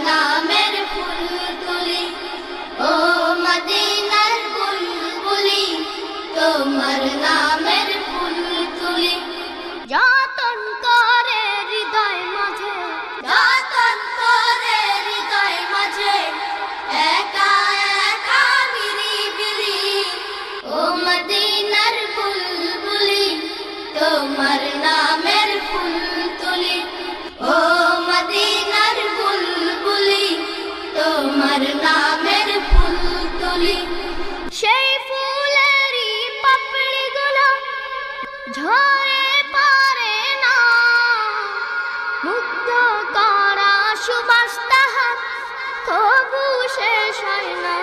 নামের ফুল তুলি, ও মদিনার বুলবুলি, তোমার নামের ফুল তুলি। যতন করে হৃদয় মাঝে, যতন করে হৃদয় মাঝে, একা একা নিরিবিলি, ও মদিনার বুলবুলি, তোমার নামের ফুল তুলি, ও মদিনার বুলবুলি, তোমার নামের ফুল তুলি। সেই ফুলেরই পাপড়িগুলো ঝরে পড়ে না, মুগ্ধ করা সুবাস তাহার তবু শেষ হয় না।